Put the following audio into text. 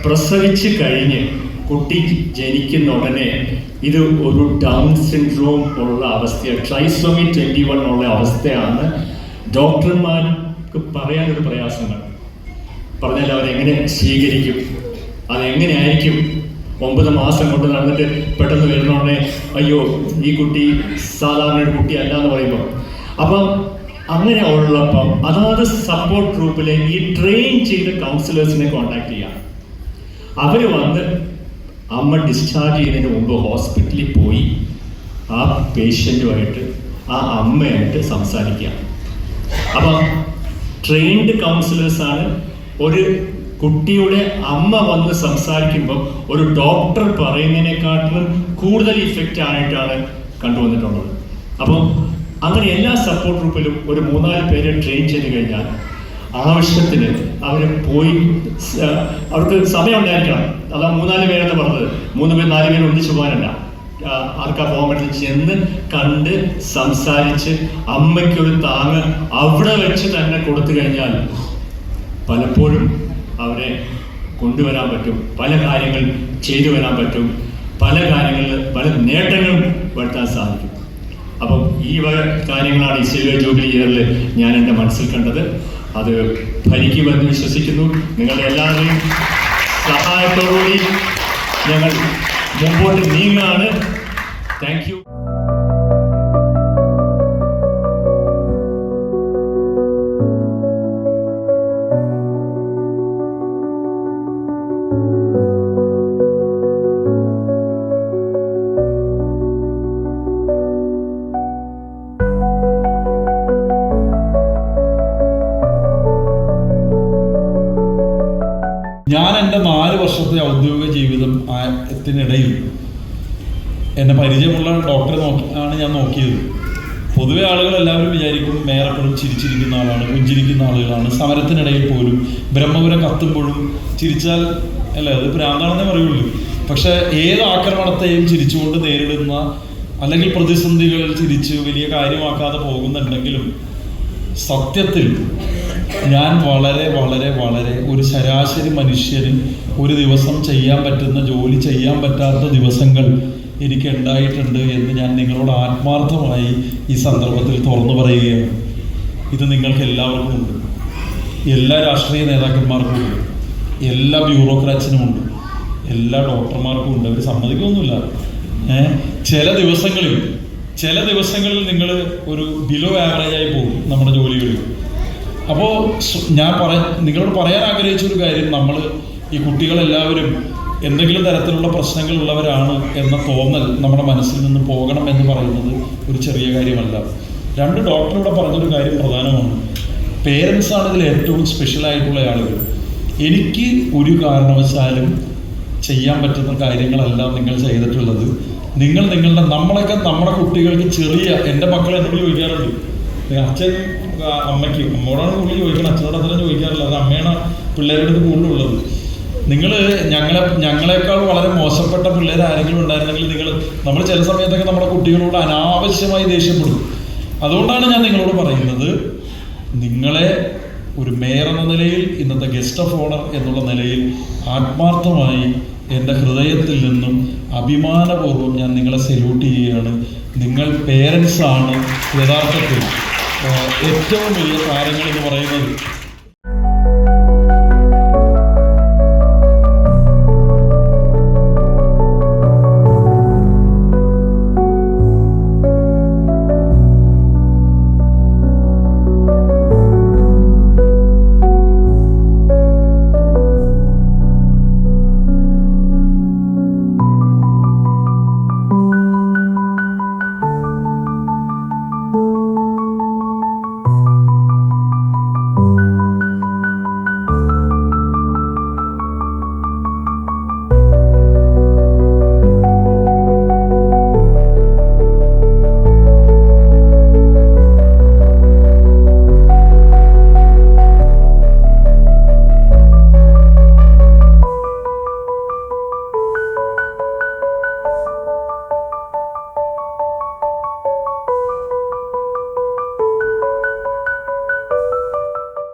പ്രസവിച്ച് കഴിഞ്ഞ് കുട്ടി ജനിക്കുന്ന ഉടനെ ഇത് ഒരു ഡൗൺ സിൻഡ്രോം ഉള്ള അവസ്ഥയാണ്, ട്രൈസോമി 21 ഉള്ള അവസ്ഥയാണ്. ഡോക്ടർമാർക്ക് പറയാനൊരു പ്രയാസമാണ്. പറഞ്ഞാൽ അവരെങ്ങനെ സ്വീകരിക്കും, അതെങ്ങനെയായിരിക്കും? 9 മാസം കൊണ്ട് നടന്നിട്ട് പെട്ടെന്ന് വരുന്നോടനെ അയ്യോ ഈ കുട്ടി സാധാരണ ഒരു കുട്ടി അല്ല എന്ന് പറയുമ്പോൾ, അപ്പം അങ്ങനെ ഉള്ളപ്പം അതാത് സപ്പോർട്ട് ഗ്രൂപ്പിലെ ഈ ട്രെയിൻ ചെയ്ത കൗൺസിലേഴ്സിനെ കോൺടാക്ട് ചെയ്യാം. അവർ വന്ന് അമ്മ ഡിസ്ചാർജ് ചെയ്യുന്നതിന് മുമ്പ് ഹോസ്പിറ്റലിൽ പോയി ആ പേഷ്യൻറ്റുമായിട്ട് ആ അമ്മയായിട്ട് സംസാരിക്കുക. അപ്പം ട്രെയിൻഡ് കൗൺസിലേഴ്സാണ്. ഒരു കുട്ടിയുടെ അമ്മ വന്ന് സംസാരിക്കുമ്പോൾ ഒരു ഡോക്ടർ പറയുന്നതിനെക്കാട്ടിലും കൂടുതൽ ഇഫക്റ്റ് ആയിട്ടാണ് കണ്ടുവന്നിട്ടുള്ളത്. അപ്പം അങ്ങനെ എല്ലാ സപ്പോർട്ട് ഗ്രൂപ്പിലും ഒരു 3-4 പേരെ ട്രെയിൻ ചെയ്ത് കഴിഞ്ഞാൽ ആവശ്യത്തിന് അവർ പോയി, അവർക്ക് സമയം ഉണ്ടായിരിക്കണം. അതാ 3-4 പേരെന്ന് പറഞ്ഞത്, 3 പേര് 4 പേര് ഒന്നിച്ചു പോകാനല്ല. ആർക്കാ പോകാൻ പറ്റില്ല, ചെന്ന് കണ്ട് സംസാരിച്ച് അമ്മയ്ക്കൊരു താങ്ങ് അവിടെ വെച്ച് തന്നെ കൊടുത്തു കഴിഞ്ഞാൽ പലപ്പോഴും അവരെ കൊണ്ടുവരാൻ പറ്റും, പല കാര്യങ്ങൾ ചെയ്തു വരാൻ പറ്റും, പല കാര്യങ്ങളിൽ പല നേട്ടങ്ങളും വരുത്താൻ സാധിക്കും. അപ്പം ഈ വക കാര്യങ്ങളാണ് ഈ സിൽവർ ജൂബിലി ഇയറിൽ ഞാൻ എൻ്റെ മനസ്സിൽ കണ്ടത്. അത് ഫലിക്കുമെന്ന് വിശ്വസിക്കുന്നു. നിങ്ങളുടെ എല്ലാവരുടെയും സഹായത്തോടുകൂടി ഞങ്ങൾ മുമ്പോട്ട് നീങ്ങാണ്. Thank you. ഞാൻ എൻ്റെ 4 വർഷത്തെ ഔദ്യോഗിക ജീവിതത്തിനിടയിൽ എന്നെ പരിചയമുള്ള ഡോക്ടറെ ആണ് ഞാൻ നോക്കിയത്. പൊതുവെ ആളുകൾ എല്ലാവരും വിചാരിക്കും മേറെപ്പോഴും ചിരിച്ചിരിക്കുന്ന ആളാണ്, പുഞ്ചിരിക്കുന്ന ആളുകളാണ്. സമരത്തിനിടയിൽ പോലും ബ്രഹ്മപുരം കത്തുമ്പോഴും ചിരിച്ചാൽ അല്ലേ അത് ഭ്രാന്താണെന്നേ പറയുള്ളൂ. പക്ഷേ ഏത് ആക്രമണത്തെയും ചിരിച്ചുകൊണ്ട് നേരിടുന്ന, അല്ലെങ്കിൽ പ്രതിസന്ധികൾ ചിരിച്ച് വലിയ കാര്യമാക്കാതെ പോകുന്നുണ്ടെങ്കിലും സത്യത്തിൽ ഞാൻ വളരെ വളരെ വളരെ ഒരു ശരാശരി മനുഷ്യന് ഒരു ദിവസം ചെയ്യാൻ പറ്റുന്ന ജോലി ചെയ്യാൻ പറ്റാത്ത ദിവസങ്ങൾ എനിക്ക് ഉണ്ടായിട്ടുണ്ട് എന്ന് ഞാൻ നിങ്ങളോട് ആത്മാർത്ഥമായി ഈ സന്ദർഭത്തിൽ തുറന്നു പറയുകയാണ്. ഇത് നിങ്ങൾക്ക് എല്ലാവർക്കും ഉണ്ട്, എല്ലാ രാഷ്ട്രീയ നേതാക്കന്മാർക്കും ഉണ്ട്, എല്ലാ ബ്യൂറോക്രാറ്റ്സിനും ഉണ്ട്, എല്ലാ ഡോക്ടർമാർക്കും ഉണ്ട്. അവർ സമ്മതിക്കൊന്നുമില്ല. ചില ദിവസങ്ങളിൽ നിങ്ങൾ ഒരു ബിലോ ആവറേജായി പോകും നമ്മുടെ ജോലികളിൽ. അപ്പോൾ നിങ്ങളോട് പറയാൻ ആഗ്രഹിച്ച ഒരു കാര്യം, നമ്മൾ ഈ കുട്ടികളെല്ലാവരും എന്തെങ്കിലും തരത്തിലുള്ള പ്രശ്നങ്ങളുള്ളവരാണ് എന്ന തോന്നൽ നമ്മുടെ മനസ്സിൽ നിന്ന് പോകണം എന്ന് പറയുന്നത് ഒരു ചെറിയ കാര്യമല്ല. 2 ഡോക്ടർ ഇവിടെ പറഞ്ഞൊരു കാര്യം പ്രധാനമാണ്. പേരൻസാണ് ഇതിൽ ഏറ്റവും സ്പെഷ്യലായിട്ടുള്ള ആളുകൾ. എനിക്ക് ഒരു കാരണവശാലും ചെയ്യാൻ പറ്റുന്ന കാര്യങ്ങളല്ല നിങ്ങൾ ചെയ്തിട്ടുള്ളത്. നമ്മളൊക്കെ നമ്മുടെ കുട്ടികൾക്ക് എൻ്റെ മക്കൾ എന്തെങ്കിലും ചോദിക്കാറുണ്ട്. അച്ഛൻ അമ്മയോടാണ് കൂടുതൽ ചോദിക്കണം, അച്ഛനോട് അത്ര ചോദിക്കാറില്ല. അത് അമ്മയാണ് പിള്ളേരുടെ അടുത്ത് കൂടുതലുള്ളത്. ഞങ്ങളെക്കാൾ വളരെ മോശപ്പെട്ട പിള്ളേർ ആരെങ്കിലും ഉണ്ടായിരുന്നെങ്കിൽ നമ്മൾ ചില സമയത്തൊക്കെ നമ്മുടെ കുട്ടികളോട് അനാവശ്യമായി ദേഷ്യപ്പെടും. അതുകൊണ്ടാണ് ഞാൻ നിങ്ങളോട് പറയുന്നത്, നിങ്ങളെ ഒരു മേയർ എന്ന നിലയിൽ, ഇന്നത്തെ ഗസ്റ്റ് ഓഫ് ഓണർ എന്നുള്ള നിലയിൽ ആത്മാർത്ഥമായി എൻ്റെ ഹൃദയത്തിൽ നിന്നും അഭിമാനപൂർവ്വം ഞാൻ നിങ്ങളെ സല്യൂട്ട് ചെയ്യുകയാണ്. നിങ്ങൾ പേരൻസാണ് യഥാർത്ഥത്തിൽ ഏറ്റവും വലിയ കാര്യങ്ങൾ എന്ന് പറയുന്നത്.